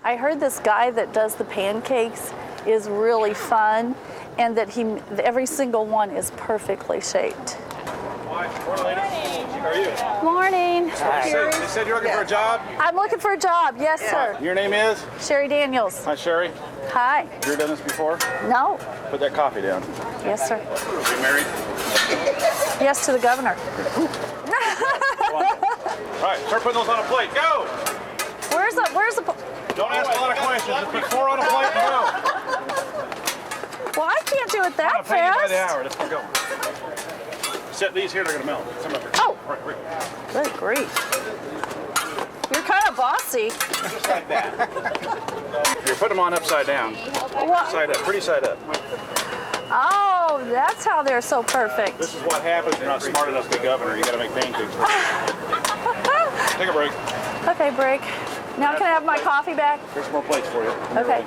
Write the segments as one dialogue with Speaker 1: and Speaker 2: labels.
Speaker 1: I heard this guy that does the pancakes is really fun, and that every single one is perfectly shaped.
Speaker 2: Morning, lady. How are you?
Speaker 1: Morning.
Speaker 2: They said you're looking for a job?
Speaker 1: I'm looking for a job, yes, sir.
Speaker 2: Your name is?
Speaker 1: Sherry Daniels.
Speaker 2: Hi, Sherry.
Speaker 1: Hi.
Speaker 2: You ever done this before?
Speaker 1: No.
Speaker 2: Put that coffee down.
Speaker 1: Yes, sir.
Speaker 2: You married?
Speaker 1: Yes to the governor.
Speaker 2: All right, start putting those on a plate. Go!
Speaker 1: Where's the...
Speaker 2: Don't ask a lot of questions. Just put 4 on a plate and go.
Speaker 1: Well, I can't do it that
Speaker 2: I'm paying you by the
Speaker 1: fast.
Speaker 2: hour. Let's get going. Set these here, they're going to melt. Some of them.
Speaker 1: Oh.
Speaker 2: Right.
Speaker 1: Good grief. You're kind of bossy.
Speaker 2: Just like that. You put them on upside down.
Speaker 1: What?
Speaker 2: Side up, pretty side up.
Speaker 1: Oh, that's how they're so perfect.
Speaker 2: This is what happens if you're not smart enough to be governor. You got to make pancakes. Take a break.
Speaker 1: Okay, break. Now can I have my coffee back?
Speaker 2: Here's more plates for you.
Speaker 1: Okay.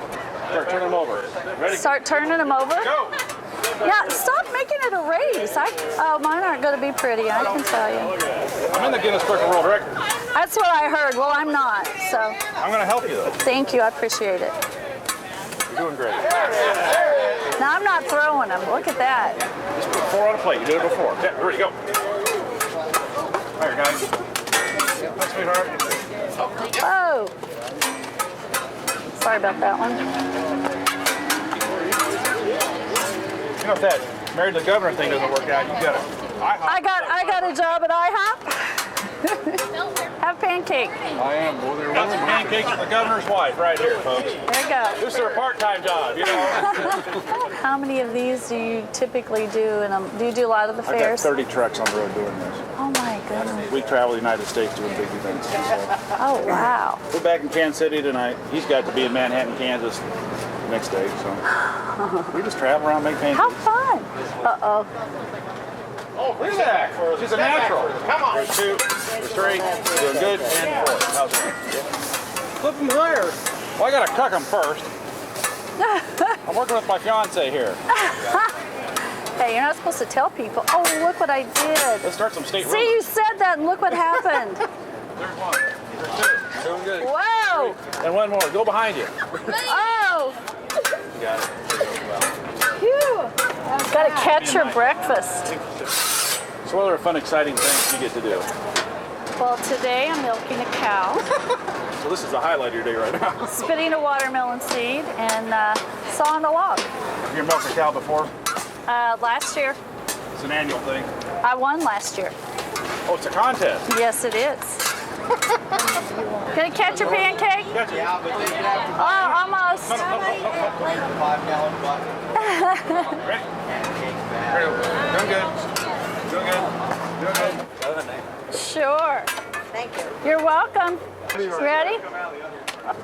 Speaker 2: Start turning them over. Ready?
Speaker 1: Start turning them over?
Speaker 2: Go!
Speaker 1: Yeah, stop making it a race. Oh, mine aren't going to be pretty, I can tell you.
Speaker 2: I'm in the Guinness Book of World Records.
Speaker 1: That's what I heard. Well, I'm not, so.
Speaker 2: I'm going to help you, though.
Speaker 1: Thank you, I appreciate it.
Speaker 2: You're doing great.
Speaker 1: Now, I'm not throwing them. Look at that.
Speaker 2: Just put 4 on a plate. You did it before. Okay, ready, go. All right, guys. Thanks, sweetheart.
Speaker 1: Oh. Sorry about that one.
Speaker 2: You know, if that married to the governor thing doesn't work out, you got it.
Speaker 1: I got a job at IHOP. Have pancake.
Speaker 2: I am. Well, got some pancakes for the governor's wife right here, folks.
Speaker 1: There you go.
Speaker 2: This is her part-time job, you know.
Speaker 1: How many of these do you typically do? And do you do a lot of the
Speaker 2: I've got
Speaker 1: fairs?
Speaker 2: 30 trucks on the road doing this.
Speaker 1: Oh my goodness.
Speaker 2: We travel the United States doing big events. So.
Speaker 1: Oh wow.
Speaker 2: We're back in Kansas City tonight. He's got to be in Manhattan, Kansas the next day, so we just travel around, make pancakes.
Speaker 1: How fun. Uh-oh.
Speaker 2: Oh, look at that. She's a natural. Come on. There's 2, there's 3, doing good, and 4. How's that? Flip them higher. Well, I got to cook them first. I'm working with my fiance here.
Speaker 1: Hey, you're not supposed to tell people. Oh, look what I did.
Speaker 2: Let's start some state
Speaker 1: See, you said that and look what happened.
Speaker 2: There's 1. There's 2. Doing good.
Speaker 1: Whoa.
Speaker 2: 3. And 1 more. Go behind you.
Speaker 1: Oh.
Speaker 2: You got it.
Speaker 1: Phew. Got to catch your breakfast.
Speaker 2: So what are fun, exciting things you get to do?
Speaker 1: Well, today I'm milking a cow,
Speaker 2: So this is the highlight of your day right now.
Speaker 1: spitting a watermelon seed, and sawing a log.
Speaker 2: Have you milked a cow before?
Speaker 1: Last year.
Speaker 2: It's an annual thing.
Speaker 1: I won last year.
Speaker 2: Oh, it's a contest.
Speaker 1: Yes, it is. Gonna catch your pancake?
Speaker 2: Gotcha.
Speaker 1: Oh, almost.
Speaker 2: Ready? Doing good. Doing good. Doing good.
Speaker 1: Sure.
Speaker 3: Thank you.
Speaker 1: You're welcome. Ready?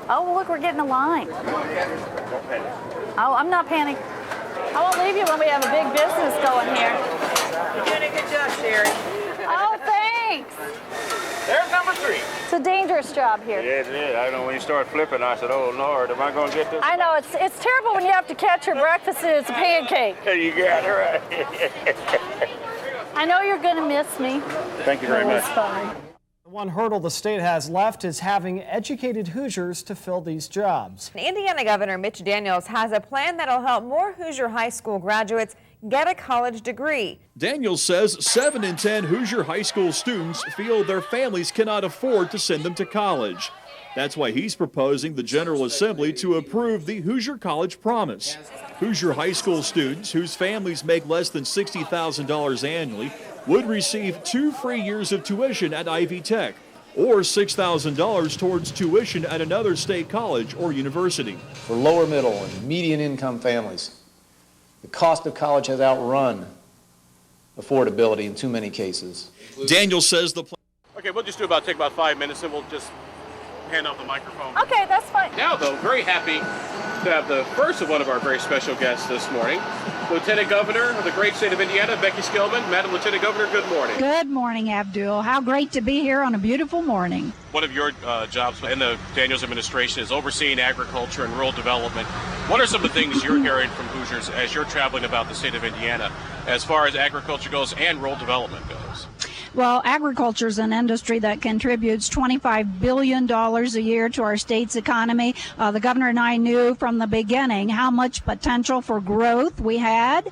Speaker 1: Oh, look, we're getting a line.
Speaker 2: Don't panic.
Speaker 1: Oh, I'm not panicking. I won't leave you when we have a big business going here.
Speaker 3: You're doing a good job, Sherry.
Speaker 1: Oh, thanks.
Speaker 2: There's number 3.
Speaker 1: It's a dangerous job here.
Speaker 4: Yes, it is. I know when you start flipping, I said, oh, Lord, am I going to get this?
Speaker 1: I know, it's terrible when you have to catch your breakfast and it's a pancake.
Speaker 4: You got it right.
Speaker 1: I know you're going to miss me.
Speaker 2: Thank you very
Speaker 1: It was
Speaker 2: much.
Speaker 1: fun.
Speaker 5: The one hurdle the state has left is having educated Hoosiers to fill these jobs.
Speaker 6: Indiana Governor Mitch Daniels has a plan that'll help more Hoosier high school graduates get a college degree.
Speaker 7: Daniels says 7 in 10 Hoosier high school students feel their families cannot afford to send them to college. That's why he's proposing the General Assembly to approve the Hoosier College Promise. Hoosier high school students whose families make less than $60,000 annually would receive 2 free years of tuition at Ivy Tech or $6,000 towards tuition at another state college or university.
Speaker 8: For lower middle and median income families, the cost of college has outrun affordability in too many cases.
Speaker 7: Daniels says the plan.
Speaker 4: Okay, we'll just take about 5 minutes and we'll just hand off the microphone.
Speaker 1: Okay, that's fine.
Speaker 4: Now, though, very happy to have the first of one of our very special guests this morning, Lieutenant Governor of the great state of Indiana, Becky Skillman. Madam Lieutenant Governor, good morning.
Speaker 9: Good morning, Abdul. How great to be here on a beautiful morning.
Speaker 4: One of your jobs in the Daniels administration is overseeing agriculture and rural development. What are some of the things you're hearing from Hoosiers as you're traveling about the state of Indiana as far as agriculture goes and rural development goes?
Speaker 9: Well, agriculture is an industry that contributes $25 billion a year to our state's economy. The governor and I knew from the beginning how much potential for growth we had.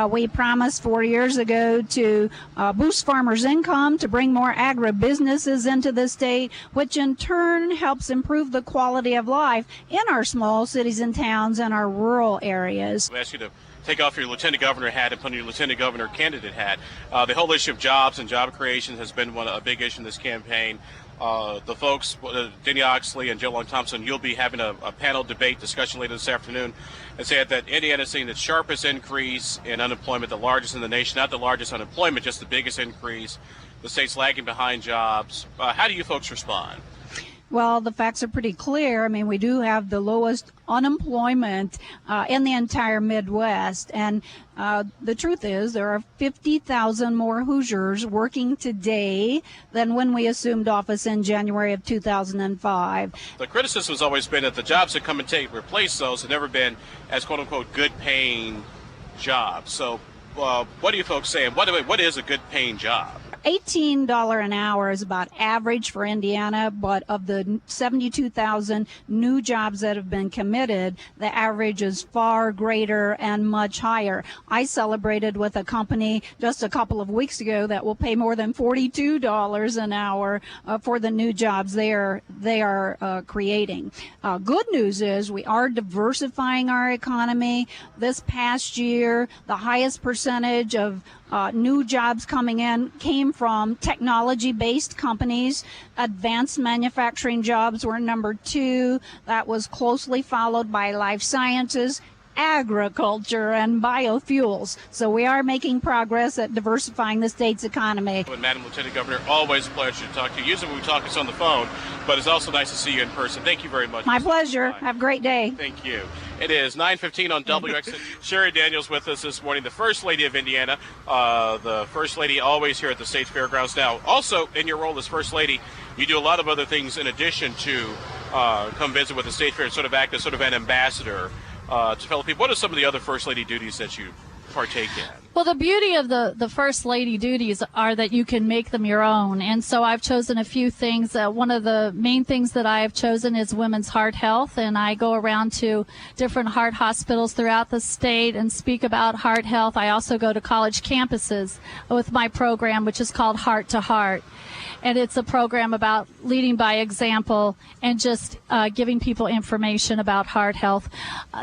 Speaker 9: We promised 4 years ago to boost farmers' income, to bring more agribusinesses into the state, which in turn helps improve the quality of life in our small cities and towns and our rural areas.
Speaker 4: I ask you to take off your lieutenant governor hat and put on your lieutenant governor candidate hat. The whole issue of jobs and job creation has been a big issue in this campaign. The folks, Denny Oxley and Joe Long Thompson, you'll be having a panel debate discussion later this afternoon, and say that Indiana is seeing the sharpest increase in unemployment, the largest in the nation, not the largest unemployment, just the biggest increase. The state's lagging behind jobs. How do you folks respond?
Speaker 9: Well, the facts are pretty clear. I mean, we do have the lowest unemployment in the entire Midwest. And the truth is there are 50,000 more Hoosiers working today than when we assumed office in January of 2005.
Speaker 4: The criticism has always been that the jobs that come and replace those have never been as quote-unquote good-paying jobs. So what do you folks say? And what is a good-paying job?
Speaker 9: $18 an hour is about average for Indiana, but of the 72,000 new jobs that have been committed, the average is far greater and much higher. I celebrated with a company just a couple of weeks ago that will pay more than $42 an hour for the new jobs they are creating. Good news is we are diversifying our economy. This past year, the highest percentage of new jobs coming in came from technology-based companies. Advanced manufacturing jobs were number 2. That was closely followed by life sciences, agriculture, and biofuels. So we are making progress at diversifying the state's economy.
Speaker 4: Madam Lieutenant Governor, always a pleasure to talk to you. Usually we talk on the phone, but it's also nice to see you in person. Thank you very much.
Speaker 9: My pleasure. Have a great day.
Speaker 4: Thank you. It is 9:15 on WX. Sherry Daniels with us this morning, the First Lady of Indiana, the First Lady always here at the State Fairgrounds. Now, also in your role as First Lady, you do a lot of other things in addition to come visit with the State Fair and sort of act as sort of an ambassador to fellow people. What are some of the other First Lady duties that you partake in?
Speaker 10: Well, the beauty of the First Lady duties are that you can make them your own. And so I've chosen a few things. One of the main things that I have chosen is women's heart health. And I go around to different heart hospitals throughout the state and speak about heart health. I also go to college campuses with my program, which is called Heart to Heart. And it's a program about leading by example and just giving people information about heart health.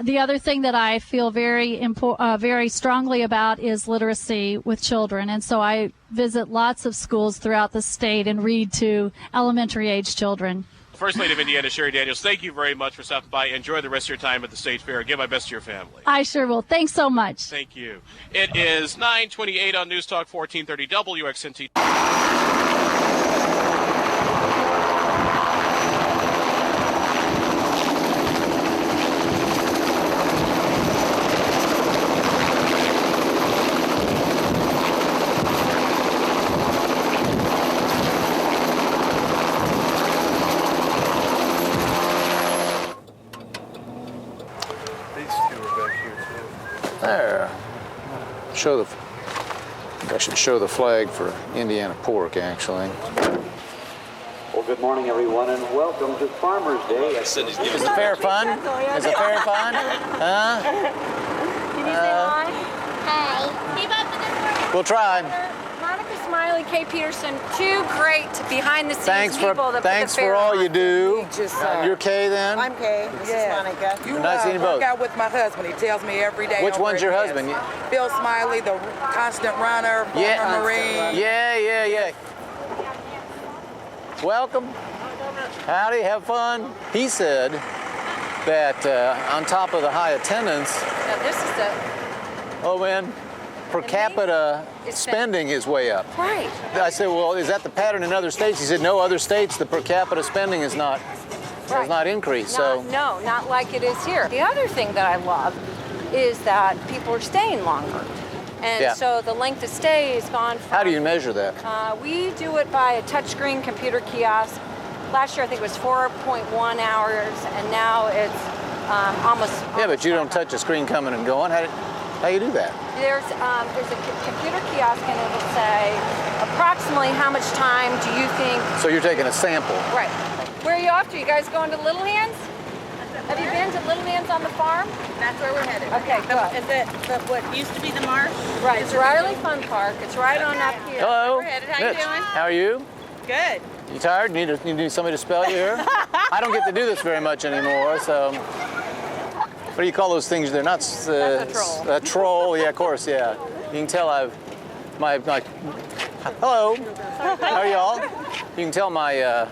Speaker 10: The other thing that I feel very strongly about is literacy with children. And so I visit lots of schools throughout the state and read to elementary age children.
Speaker 4: First Lady of Indiana, Sherry Daniels, thank you very much for stopping by. Enjoy the rest of your time at the State Fair. Give my best to your family.
Speaker 10: I sure will. Thanks so much.
Speaker 4: Thank you. It is 9:28 on News Talk 1430 WXNT.
Speaker 8: There. I should show the flag for Indiana pork, actually.
Speaker 11: Well, good morning, everyone, and welcome to Farmers Day.
Speaker 8: Is the fair fun? Is the fair fun? Huh?
Speaker 12: Can you say hi? Hi. Keep up the good work.
Speaker 8: We'll try.
Speaker 12: Monica Smiley, Kay Peterson, two great behind-the-scenes people that
Speaker 8: Thanks
Speaker 12: put the fair
Speaker 8: for all
Speaker 12: on.
Speaker 8: you do. You're Kay, then?
Speaker 3: I'm Kay. This is Monica.
Speaker 8: Nice to see you both.
Speaker 3: I work out with my husband. He tells me every day.
Speaker 8: Which one's your husband?
Speaker 3: Bill Smiley, the constant runner, former Marine.
Speaker 8: Yeah. Welcome. Howdy, have fun. He said that on top of the high attendance,
Speaker 12: Now this is the
Speaker 8: per capita spending is way up.
Speaker 12: right.
Speaker 8: I said, well, is that the pattern in other states? He said, no, other states, the per capita spending is not has not increased.
Speaker 12: No, not like it is here. The other thing that I love is that people are staying longer. And so the length of stay has gone from...
Speaker 8: How do you measure that?
Speaker 12: We do it by a touchscreen computer kiosk. Last year I think it was 4.1 hours, and now it's almost...
Speaker 8: Yeah, but you don't touch a screen coming and going. How you do that?
Speaker 12: There's a computer kiosk, and it'll say approximately how much time do you think?
Speaker 8: So you're taking a sample.
Speaker 12: Right. Where are you off to? You guys going to Little Hands? Have you been to Little Hands on the farm?
Speaker 13: That's where we're headed.
Speaker 12: Okay, good.
Speaker 13: Is it what used to be the marsh?
Speaker 12: Right, it's Riley Fun Park. It's right on up here.
Speaker 8: Hello.
Speaker 13: We're headed. How
Speaker 8: Mitch.
Speaker 13: you doing?
Speaker 8: How are you?
Speaker 13: Good.
Speaker 8: You tired? You need somebody to spell you here? I don't get to do this very much anymore, so. What do you call those things? They're not.
Speaker 12: That's a troll.
Speaker 8: A troll, yeah, of course, yeah. You can tell my hello. How are y'all? You can tell my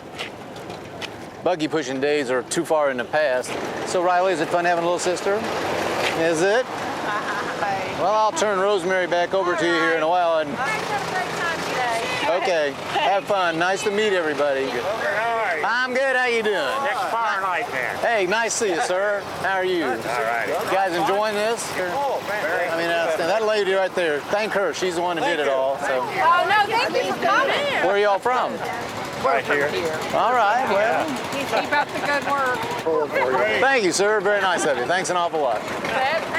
Speaker 8: buggy pushing days are too far in the past. So Riley, is it fun having a little sister? Is it? Well, I'll turn Rosemary back over to you here in a while. And okay, have fun. Nice to meet everybody. I'm good. How you doing?
Speaker 14: Next Fahrenheit, man.
Speaker 8: Hey, nice to see you, sir. How are you?
Speaker 14: All right.
Speaker 8: You guys enjoying this?
Speaker 14: Oh, man.
Speaker 8: I mean, that lady right there. Thank her. She's the one who did it all. So.
Speaker 12: Oh, no, thank you for coming.
Speaker 8: Where are y'all from?
Speaker 14: Right here.
Speaker 8: All right. Well.
Speaker 12: Keep up the good work.
Speaker 8: Thank you, sir. Very nice of you. Thanks an awful lot.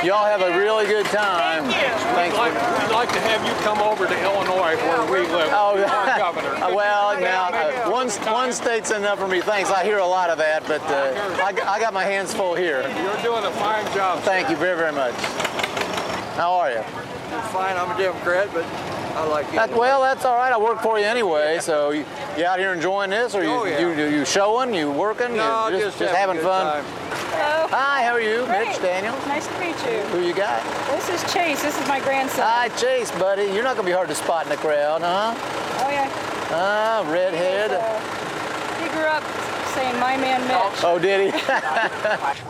Speaker 8: Y'all have a really good time.
Speaker 2: We'd like to have you come over to Illinois where we live.
Speaker 8: Oh,
Speaker 2: Governor.
Speaker 8: well, now, one state's enough for me. Thanks. I hear a lot of that, but I got my hands full here.
Speaker 2: You're doing a fine job.
Speaker 8: Thank you very, very much. How are you?
Speaker 15: I'm fine. I'm a Democrat, but I like it.
Speaker 8: Well, that's all right. I work for you anyway. So you out here enjoying this, or you showing, you working,
Speaker 15: no,
Speaker 8: you just having fun?
Speaker 15: Time.
Speaker 13: Hello.
Speaker 8: Hi, how are you?
Speaker 13: Great.
Speaker 8: Mitch Daniels.
Speaker 13: Nice to meet you.
Speaker 8: Who you got?
Speaker 13: This is Chase. This is my grandson.
Speaker 8: Hi, Chase, buddy. You're not gonna be hard to spot in the crowd, huh?
Speaker 13: Oh yeah.
Speaker 8: Redhead.
Speaker 13: He grew up saying "My man Mitch."
Speaker 8: Oh, did he?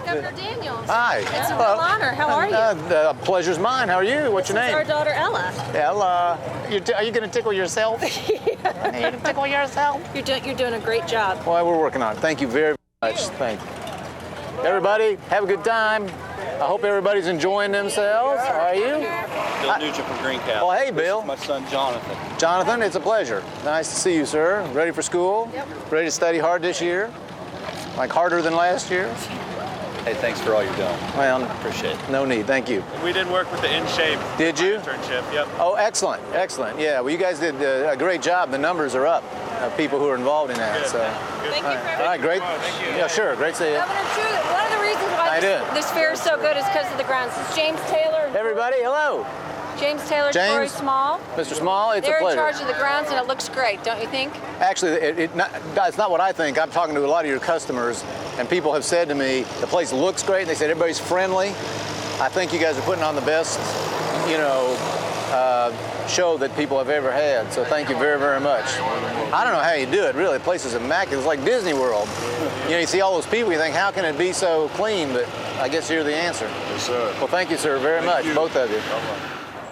Speaker 13: Governor Daniels.
Speaker 8: Hi.
Speaker 13: It's a real honor. How are you?
Speaker 8: The pleasure's mine. How are you? What's your
Speaker 13: This is
Speaker 8: name?
Speaker 13: our daughter Ella.
Speaker 8: Ella. Are you gonna tickle yourself?
Speaker 13: You can tickle yourself. You're doing a great job.
Speaker 8: Well, we're working on it. Thank you very much. Thank you. Everybody, have a good time. I hope everybody's enjoying themselves. How are you?
Speaker 16: Bill Nugent from Green Cow.
Speaker 8: Oh, hey, Bill.
Speaker 16: This is my son, Jonathan.
Speaker 8: Jonathan, it's a pleasure. Nice to see you, sir. Ready for school?
Speaker 16: Yep.
Speaker 8: Ready to study hard this year? Like harder than last year?
Speaker 16: Hey, thanks for all you're doing.
Speaker 8: Well,
Speaker 16: appreciate it.
Speaker 8: No need, thank you.
Speaker 16: We did work with the InShape.
Speaker 8: Did you?
Speaker 16: Internship, yep.
Speaker 8: Oh, excellent, excellent. Yeah, well, you guys did a great job. The numbers are up of people who are involved in that.
Speaker 16: Good,
Speaker 8: so.
Speaker 16: Good.
Speaker 8: Thank you for everything. All right, great.
Speaker 16: Thank you.
Speaker 8: Yeah, sure, great to see you.
Speaker 12: Governor, one of the reasons why this fair is so good is because of the grounds. It's James Taylor.
Speaker 8: Everybody, hello.
Speaker 12: James Taylor, Corey Small.
Speaker 8: Mr. Small, it's
Speaker 12: They're
Speaker 8: a pleasure.
Speaker 12: in charge of the grounds, and it looks great, don't you think?
Speaker 8: Actually, it's not what I think. I'm talking to a lot of your customers, and people have said to me, the place looks great, and they said everybody's friendly. I think you guys are putting on the best, show that people have ever had, so thank you very, very much. I don't know how you do it, really. The place is immaculate. It's like Disney World. You see all those people, you think, how can it be so clean? But I guess you're the answer.
Speaker 17: Yes, sir.
Speaker 8: Well, thank you, sir, very much, both of you.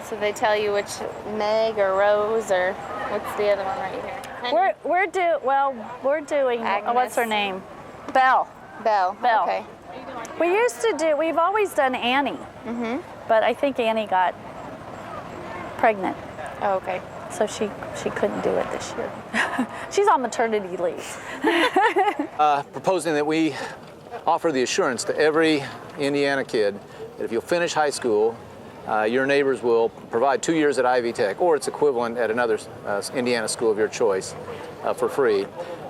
Speaker 18: So they tell you which Meg or Rose or what's the other one right here?
Speaker 1: We're doing
Speaker 18: Agnes.
Speaker 1: What's her name? Belle.
Speaker 18: Belle. Okay.
Speaker 1: We've always done Annie.
Speaker 18: Mhm.
Speaker 1: But I think Annie got pregnant.
Speaker 18: Oh, okay.
Speaker 1: So she couldn't do it this year. She's on maternity leave.
Speaker 8: Proposing that we offer the assurance to every Indiana kid that if you'll finish high school, your neighbors will provide 2 years at Ivy Tech or its equivalent at another Indiana school of your choice for free.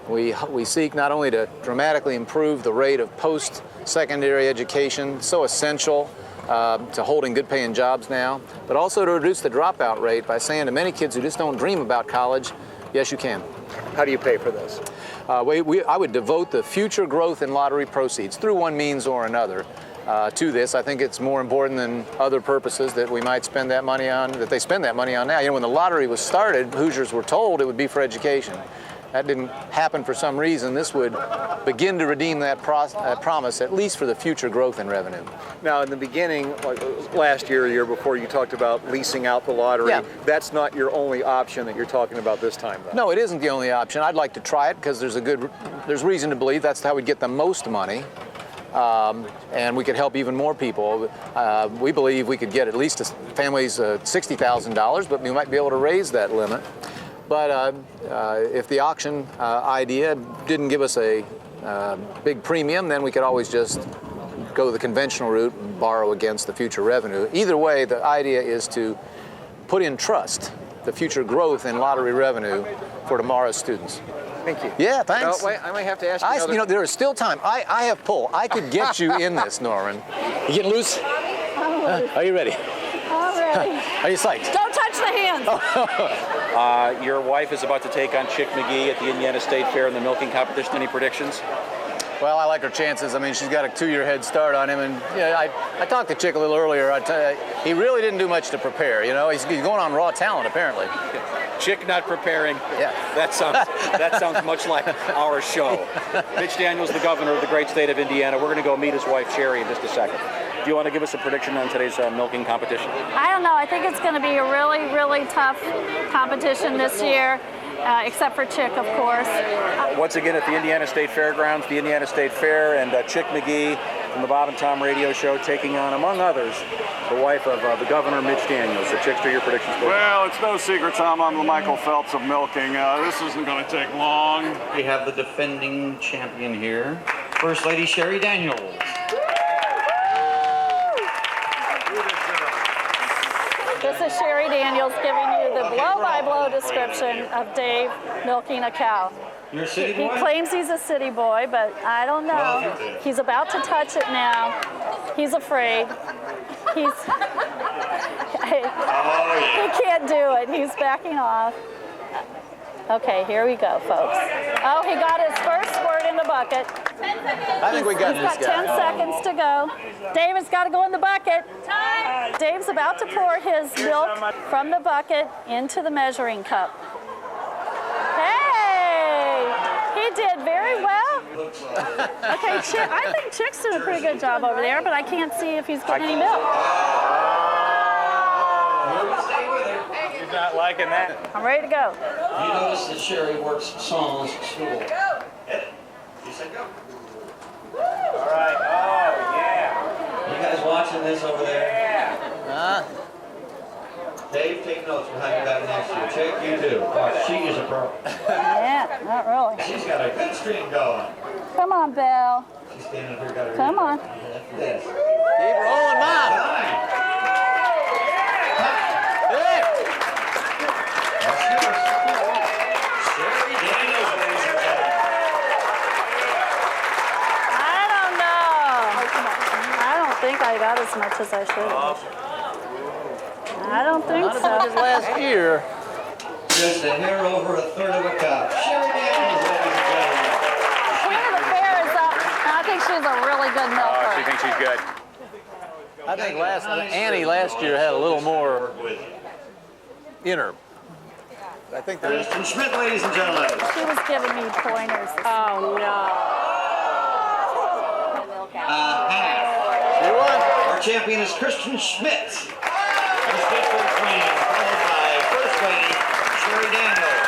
Speaker 8: We seek not only to dramatically improve the rate of post-secondary education, so essential to holding good paying jobs now, but also to reduce the dropout rate by saying to many kids who just don't dream about college, yes, you can.
Speaker 15: How do you pay for this?
Speaker 8: I would devote the future growth in lottery proceeds through one means or another to this. I think it's more important than other purposes that we might spend that money on, that they spend that money on now. When the lottery was started, Hoosiers were told it would be for education. That didn't happen for some reason. This would begin to redeem that promise, at least for the future growth in revenue.
Speaker 15: Now, in the beginning, like last year, or year before, you talked about leasing out the lottery.
Speaker 8: Yeah.
Speaker 15: That's not your only option that you're talking about this time, though.
Speaker 8: No, it isn't the only option. I'd like to try it because there's reason to believe that's how we'd get the most money. And we could help even more people. We believe we could get at least families $60,000, but we might be able to raise that limit. But if the auction idea didn't give us a big premium, then we could always just go the conventional route and borrow against the future revenue. Either way, the idea is to put in trust the future growth in lottery revenue for tomorrow's students.
Speaker 15: Thank you.
Speaker 8: Yeah, thanks.
Speaker 15: Wait, I may have to ask you.
Speaker 8: You know, there is still time. I have pull. I could get you in this, Norman. You getting loose? Are you ready?
Speaker 1: I'm ready.
Speaker 8: Are you psyched?
Speaker 1: Don't touch the hands.
Speaker 16: Your wife is about to take on Chick McGee at the Indiana State Fair in the milking competition. Any predictions?
Speaker 8: Well, I like her chances. I mean, she's got a 2-year head start on him, and I talked to Chick a little earlier. I tell you, he really didn't do much to prepare. You know, he's going on raw talent apparently.
Speaker 16: Chick not preparing.
Speaker 8: Yeah.
Speaker 16: That sounds much like our show. Mitch Daniels, the governor of the great state of Indiana. We're going to go meet his wife Sherry in just a second. Do you want to give us a prediction on today's milking competition?
Speaker 1: I don't know. I think it's going to be a really, really tough competition this year. Except for Chick, of course.
Speaker 16: Once again at the Indiana State Fairgrounds, the Indiana State Fair, and Chick McGee from the Bob and Tom Radio Show taking on, among others, the wife of the governor, Mitch Daniels. So, Chickster, your predictions, please.
Speaker 2: Well, it's no secret, Tom. I'm the Michael Phelps of milking. This isn't going to take long.
Speaker 11: We have the defending champion here, First Lady Sherry Daniels.
Speaker 1: This is Sherry Daniels giving you the blow-by-blow description of Dave milking a cow.
Speaker 11: You're a city boy?
Speaker 1: He claims he's a city boy, but I don't know. He's about to touch it now. He's afraid. He can't do it. He's backing off. Okay, here we go, folks. Oh, he got his first squirt in the bucket.
Speaker 8: I think we got this guy.
Speaker 1: He's got 10 seconds to go. David's got to go in the bucket. Time. Dave's about to pour his milk from the bucket into the measuring cup. Hey, he did very well. Okay, Chick, I think Chick's doing a pretty good job over there, but I can't see if he's getting any milk.
Speaker 16: He's not liking that.
Speaker 1: I'm ready to go.
Speaker 11: You notice that Sherry works songs at school. Go. You said go.
Speaker 16: All right. Oh, yeah.
Speaker 11: You guys watching this over there?
Speaker 16: Yeah.
Speaker 11: Dave, take notes behind your back next to you. Chick, you too. Oh, she is a pro.
Speaker 1: Yeah, not really.
Speaker 11: She's got a good stream going.
Speaker 1: Come on, Belle.
Speaker 11: She's standing here, got her.
Speaker 1: Come on.
Speaker 11: This.
Speaker 8: Keep rolling, Mom.
Speaker 1: I got as much as I should have. I don't think so.
Speaker 8: Not as much as last year.
Speaker 11: Just a hair over a third of a cup. Sherry Daniels, ladies and gentlemen.
Speaker 1: Queen of the Fair is up. I think she's a really good milker.
Speaker 16: She thinks she's good.
Speaker 8: I think Annie last year had a little more in her. I think there is.
Speaker 11: Kristen Schmidt, ladies and gentlemen.
Speaker 1: She was giving me pointers.
Speaker 12: Oh, no.
Speaker 11: Our champion is Kristen Schmidt. Our state fair queen, followed by First Lady Sherry Daniels.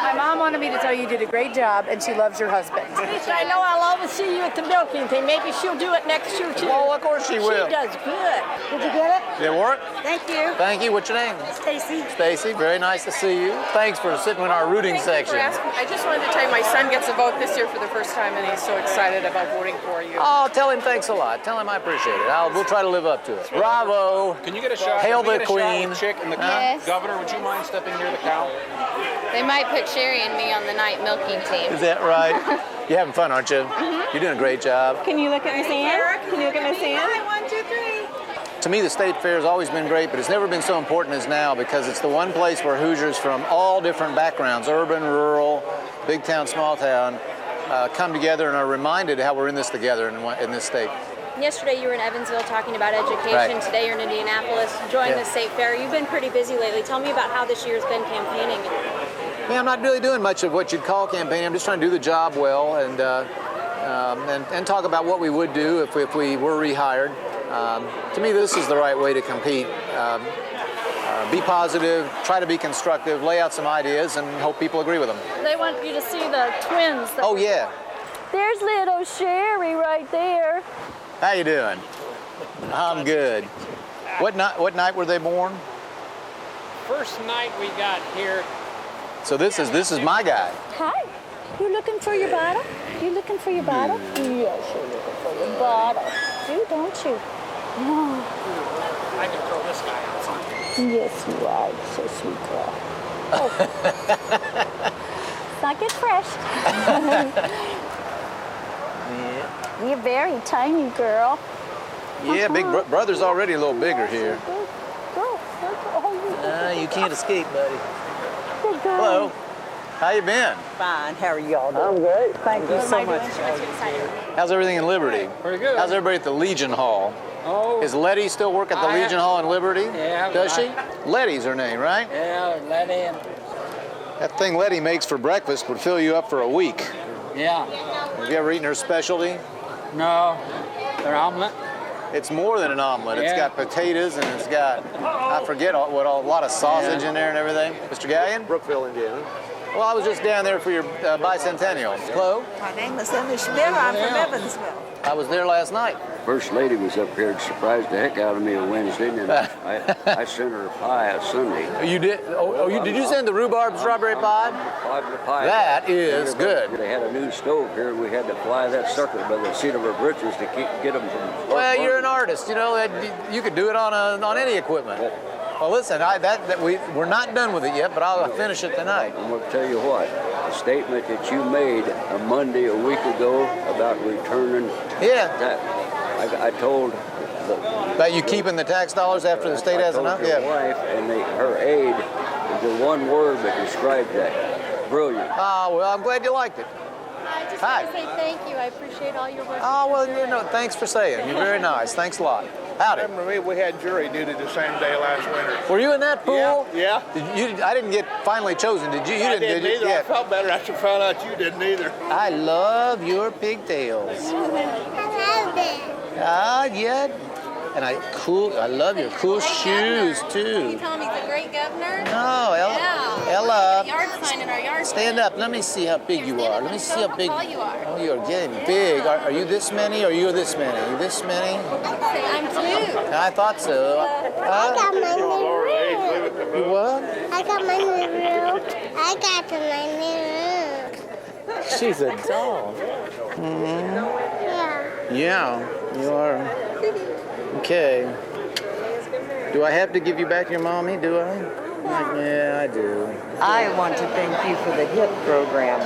Speaker 13: My mom wanted me to tell you you did a great job and she loves your husband. I know I'll always see you at the milking thing. Maybe she'll do it next year too.
Speaker 8: Well, of course she will.
Speaker 13: She does good. Did you get it?
Speaker 8: Did it work?
Speaker 13: Thank you.
Speaker 8: Thank you. What's your name?
Speaker 13: Stacy.
Speaker 8: Stacy, very nice to see you. Thanks for sitting in our rooting section.
Speaker 3: I just wanted to tell you my son gets a vote this year for the first time and he's so excited about voting for you.
Speaker 8: Oh, tell him thanks a lot. Tell him I appreciate it. We'll try to live up to it. Bravo.
Speaker 16: Can you get a shot?
Speaker 8: Hail
Speaker 16: Can we
Speaker 8: the
Speaker 16: get a shot
Speaker 8: queen.
Speaker 16: with Chick and the
Speaker 18: Yes.
Speaker 16: governor, would you mind stepping near the cow?
Speaker 18: They might put Sherry and me on the night milking team.
Speaker 8: Is that right? You're having fun, aren't you? You're doing a great job.
Speaker 18: Can you look at Miss Ann? Can you look at Miss Ann?
Speaker 3: 1, 2, 3.
Speaker 8: To me, the state fair has always been great, but it's never been so important as now because it's the one place where Hoosiers from all different backgrounds, urban, rural, big town, small town, come together and are reminded how we're in this together in this state.
Speaker 17: Yesterday you were in Evansville talking about education.
Speaker 8: Right.
Speaker 17: Today you're in Indianapolis enjoying the state fair. You've been pretty busy lately. Tell me about how this year's been campaigning.
Speaker 8: Yeah, I'm not really doing much of what you'd call campaigning. I'm just trying to do the job well and talk about what we would do if we were rehired. To me, this is the right way to compete. Be positive, try to be constructive, lay out some ideas, and hope people agree with them.
Speaker 1: They want you to see the twins.
Speaker 8: Oh, yeah.
Speaker 1: There's little Sherry right there.
Speaker 8: How you doing? I'm good. What night were they born?
Speaker 19: First night we got here.
Speaker 8: So this is my guy.
Speaker 1: Hi. You looking for your bottle? You looking for your bottle? Yes, you're looking for your bottle. You don't you? No.
Speaker 19: I can throw this guy outside.
Speaker 1: Yes, you are. So sweet, girl. Oh. It's not get fresh.
Speaker 8: Yeah.
Speaker 1: You're very tiny, girl.
Speaker 8: Yeah, big brother's already a little bigger here.
Speaker 1: Girl,
Speaker 8: You can't escape, buddy.
Speaker 1: good girl.
Speaker 8: Hello. How you been?
Speaker 20: Fine. How are y'all doing?
Speaker 8: I'm great.
Speaker 20: Thank you so much.
Speaker 8: How's everything in Liberty?
Speaker 19: Pretty good.
Speaker 8: How's everybody at the Legion Hall?
Speaker 19: Oh.
Speaker 8: Is Letty still work at the Legion Hall in Liberty?
Speaker 19: Yeah.
Speaker 8: Does she? Letty's her name, right?
Speaker 19: Yeah, Letty.
Speaker 8: That thing Letty makes for breakfast would fill you up for a week.
Speaker 19: Yeah.
Speaker 8: Have you ever eaten her specialty?
Speaker 19: No. Their omelet?
Speaker 8: It's more than an omelet. It's
Speaker 19: Yeah.
Speaker 8: got potatoes and it's got, I forget a lot of sausage in there and everything. Mr. Gallion?
Speaker 15: Brookville, Indiana.
Speaker 8: Well, I was just down there for your bicentennial. Hello?
Speaker 20: My name is Emma Schmidt. I'm from Evansville.
Speaker 8: I was there last night.
Speaker 21: First lady was up here and surprised the heck out of me on Wednesday, and then I sent her a pie on Sunday.
Speaker 8: You did? Did you send the rhubarb strawberry pie?
Speaker 21: Pie.
Speaker 8: That is good.
Speaker 21: They had a new stove here, and we had to fly that sucker by the seat of our britches to get them from.
Speaker 8: Well, you're an artist, you know. You could do it on any equipment. Well, listen, we're not done with it yet, but I'll finish it tonight.
Speaker 21: I'm going to tell you what. The statement that you made a Monday a week ago about returning.
Speaker 8: Yeah.
Speaker 21: I told.
Speaker 8: About you keeping the tax dollars after the state has enough?
Speaker 21: Yeah. Wife and her aide, the one word that described that. Brilliant.
Speaker 8: Oh, well, I'm glad you liked it.
Speaker 17: I just
Speaker 8: Hi.
Speaker 17: want to say thank you. I appreciate all your work.
Speaker 8: Oh, well, thanks for saying. You're very nice. Thanks a lot. Howdy.
Speaker 14: Remember me? We had jury duty the same day last winter.
Speaker 8: Were you in that pool?
Speaker 14: Yeah.
Speaker 8: I didn't get finally chosen. Did you?
Speaker 14: I didn't either. I felt better after I found out you didn't either.
Speaker 8: I love your pigtails.
Speaker 17: I love it.
Speaker 8: Ah, yeah. And I love your cool shoes too.
Speaker 17: You tell him he's a great governor?
Speaker 8: No, Ella.
Speaker 17: Yeah.
Speaker 8: Ella.
Speaker 17: Yard sign in our yard.
Speaker 8: Stand up. Let me see how big you are. Let me see how big.
Speaker 17: How tall you are.
Speaker 8: Oh, you're getting big. Are you this many or you're this many? Are you this many?
Speaker 17: I'm two.
Speaker 8: I thought so.
Speaker 17: I got my new
Speaker 8: You what?
Speaker 17: I got my new room. I got my new room.
Speaker 8: She's a doll. Mm-hmm. Yeah, you are. Okay. Do I have to give you back your mommy? Do I? Yeah, I do.
Speaker 20: I want to thank you for the HIP program.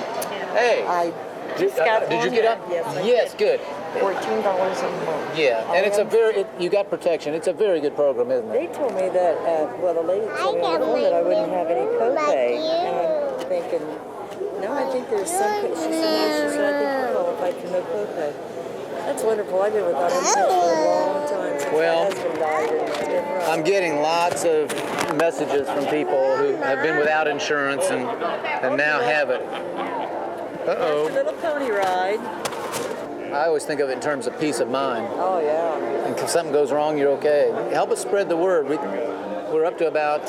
Speaker 8: Hey.
Speaker 20: I just got
Speaker 8: Did you
Speaker 20: on
Speaker 8: get
Speaker 20: it.
Speaker 8: up?
Speaker 20: Yes,
Speaker 8: good.
Speaker 20: $14 a month.
Speaker 8: Yeah, and it's you got protection. It's a very good program, isn't it?
Speaker 20: They told me that, the lady told me on the phone that I wouldn't have any copay. And I'm thinking, no, I think there's some, she said, I think you're qualified for no copay. That's wonderful. I've been without insurance for a long time since my husband died. And it's been rough.
Speaker 8: I'm getting lots of messages from people who have been without insurance and now have it. Uh-oh.
Speaker 20: It's a little pony ride.
Speaker 8: I always think of it in terms of peace of mind.
Speaker 20: Oh, yeah.
Speaker 8: And if something goes wrong, you're okay. Help us spread the word. We're up to about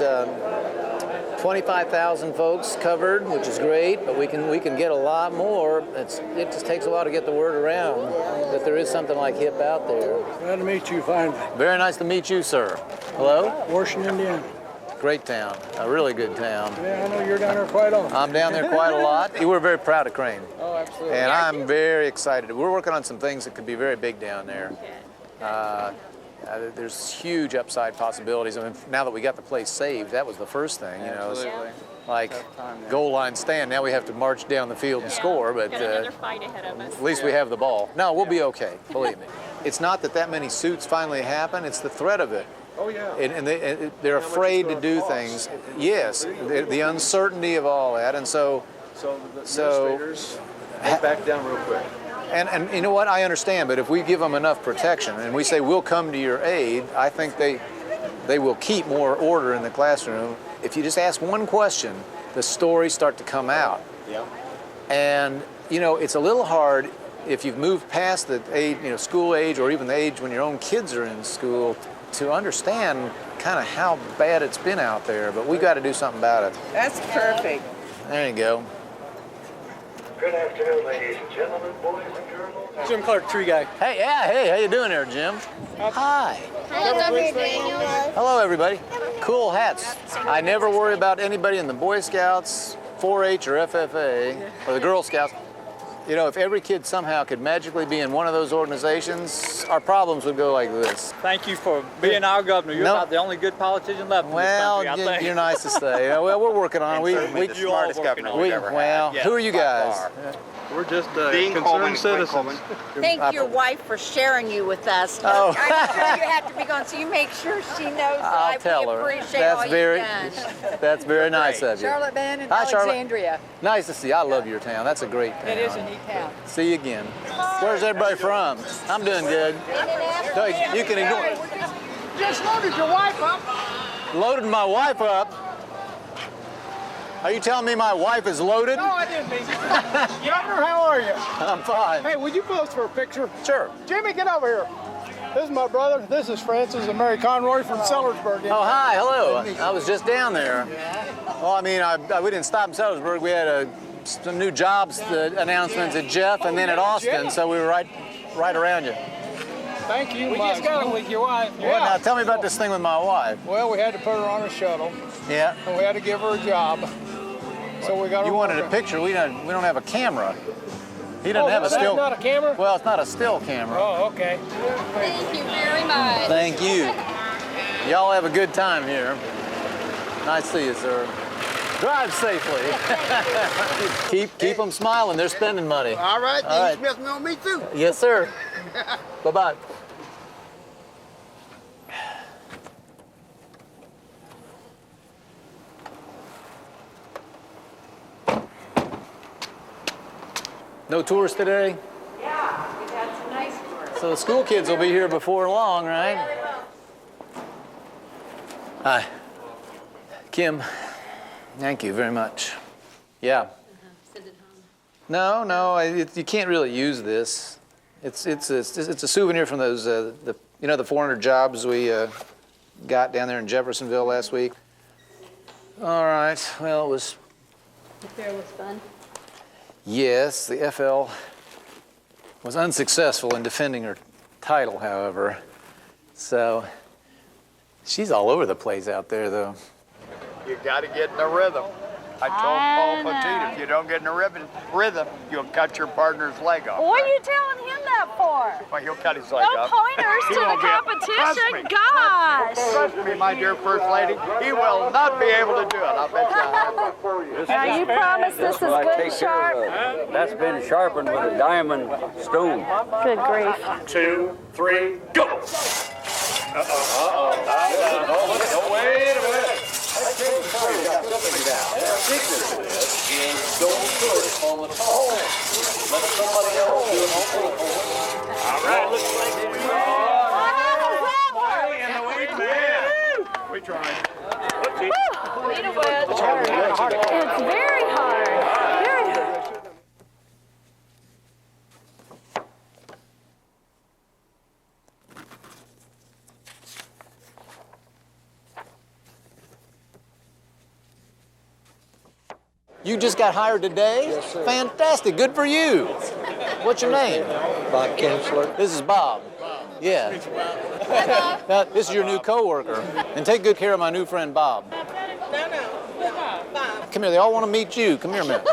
Speaker 8: 25,000 folks covered, which is great, but we can get a lot more. It just takes a while to get the word around that there is something like HIP out there.
Speaker 22: Glad to meet you finally.
Speaker 8: Very nice to meet you, sir. Hello?
Speaker 22: Washington, Indiana.
Speaker 8: Great town, a really good town.
Speaker 22: Yeah, I know you're down there quite often.
Speaker 8: I'm down there quite a lot. We're very proud of Crane.
Speaker 22: Oh, absolutely.
Speaker 8: And I'm very excited. We're working on some things that could be very big down there. There's huge upside possibilities. I mean, now that we got the place saved, that was the first thing, you know.
Speaker 22: Absolutely.
Speaker 8: Like goal line stand. Now we have to march down the field and score, but
Speaker 17: Got another fight ahead of us.
Speaker 8: at least we have the ball. No, we'll be okay, believe me. It's not that many suits finally happen, it's the threat of it.
Speaker 15: Oh, yeah.
Speaker 8: And they're afraid to do things. Yes, the uncertainty of all that. And so
Speaker 15: the administrators, they back down real quick.
Speaker 8: And you know what, I understand, but if we give them enough protection and we say we'll come to your aid, I think they will keep more order in the classroom. If you just ask one question, the stories start to come out.
Speaker 15: Yeah.
Speaker 8: And you know, it's a little hard if you've moved past the age, school age, or even the age when your own kids are in school, to understand kind of how bad it's been out there. But we got to do something about it.
Speaker 20: That's perfect.
Speaker 8: There you go.
Speaker 11: Good afternoon, ladies and gentlemen, boys and girls.
Speaker 22: Jim Clark, tree guy.
Speaker 8: Hey, how you doing there, Jim? Hi.
Speaker 17: Hi, Governor Daniels.
Speaker 8: Hello, everybody. Cool hats. I never worry about anybody in the Boy Scouts, 4-H, or FFA, or the Girl Scouts. You know, if every kid somehow could magically be in one of those organizations, our problems would go like this.
Speaker 19: Thank you for being our governor. You're about the only good politician left in this country, I think.
Speaker 8: You're nice to say. Yeah, well, we're working on it.
Speaker 19: We're the smartest governor we've ever had.
Speaker 8: Who are you guys?
Speaker 2: We're just concerned citizens.
Speaker 5: Thank your wife for sharing you with us.
Speaker 8: Oh.
Speaker 5: I'm sure you have to be gone, so you make sure she knows
Speaker 8: I'll
Speaker 5: that
Speaker 8: tell
Speaker 5: we
Speaker 8: her.
Speaker 5: appreciate all you've done.
Speaker 8: That's very nice of you.
Speaker 13: Charlotte Van and
Speaker 8: Hi, Charlotte.
Speaker 13: Alexandria.
Speaker 8: Nice to see you. I love your town. That's a great town.
Speaker 13: It is a neat town.
Speaker 8: See you again. Where's everybody from? I'm doing good. You can ignore it.
Speaker 13: Just loaded your wife up.
Speaker 8: Loaded my wife up? Are you telling me my wife is loaded?
Speaker 22: No, I didn't mean Governor, how are you?
Speaker 8: I'm fine.
Speaker 22: Hey, would you pose for a picture?
Speaker 8: Sure.
Speaker 22: Jimmy, get over here. This is my brother. This is Francis and Mary Conroy from Sellersburg.
Speaker 8: Oh, hi, hello. I was just down there. Well, I mean, we didn't stop in Sellersburg. We had some new jobs announcements at Jeff and then at Austin, so we were right around you.
Speaker 22: Thank you. We just got it with your wife.
Speaker 8: Well, now tell me about this thing with my wife.
Speaker 22: Well, we had to put her on a shuttle.
Speaker 8: Yeah.
Speaker 22: And we had to give her a job. So we got her.
Speaker 8: You wanted a picture. We don't have a camera. He doesn't have a still.
Speaker 22: That's not a camera?
Speaker 8: Well, it's not a still camera.
Speaker 22: Oh, okay.
Speaker 5: Thank you very much.
Speaker 8: Thank you. Y'all have a good time here. Nice to see you, sir. Drive safely. keep them smiling. They're spending money.
Speaker 14: All right,
Speaker 8: All
Speaker 14: you spending on me too.
Speaker 8: Yes, sir. Bye-bye. No tours today?
Speaker 5: Yeah, we've had some nice tours.
Speaker 8: So the school kids will be here before long, right?
Speaker 5: Yeah, they will.
Speaker 8: Hi. Kim, thank you very much. Yeah.
Speaker 5: Send it home.
Speaker 8: No, you can't really use this. It's a souvenir from those the 400 jobs we got down there in Jeffersonville last week. All right. Well, it was.
Speaker 5: The fair was fun.
Speaker 8: Yes, the FL was unsuccessful in defending her title, however. So she's all over the place out there, though.
Speaker 14: You got to get in the rhythm. I told Paul Petit, if you don't get in the rhythm, you'll cut your partner's leg off.
Speaker 1: What are you telling him that for?
Speaker 14: Well, he'll cut his leg
Speaker 1: No
Speaker 14: off.
Speaker 1: pointers
Speaker 14: He
Speaker 1: to the
Speaker 14: won't be able- Trust
Speaker 1: competition.
Speaker 14: me.
Speaker 1: Gosh.
Speaker 14: Trust me, my dear First Lady, he will not be able to do it. I'll bet you.
Speaker 1: Now you promise this is good and sharp?
Speaker 21: That's been sharpened with a diamond stone.
Speaker 1: Good grief.
Speaker 14: 2, 3, go! Wait a minute.
Speaker 21: Don't put it on the top. Let somebody else do it.
Speaker 14: All right, looks like we tried.
Speaker 1: It's very hard. Very hard.
Speaker 8: You just got hired today?
Speaker 22: Yes, sir.
Speaker 8: Fantastic. Good for you. What's your name?
Speaker 22: Bob Kinsler.
Speaker 8: This is Bob. Yeah. Now, this is your new coworker. And take good care of my new friend Bob. Come here. They all want to meet you. Come here a minute.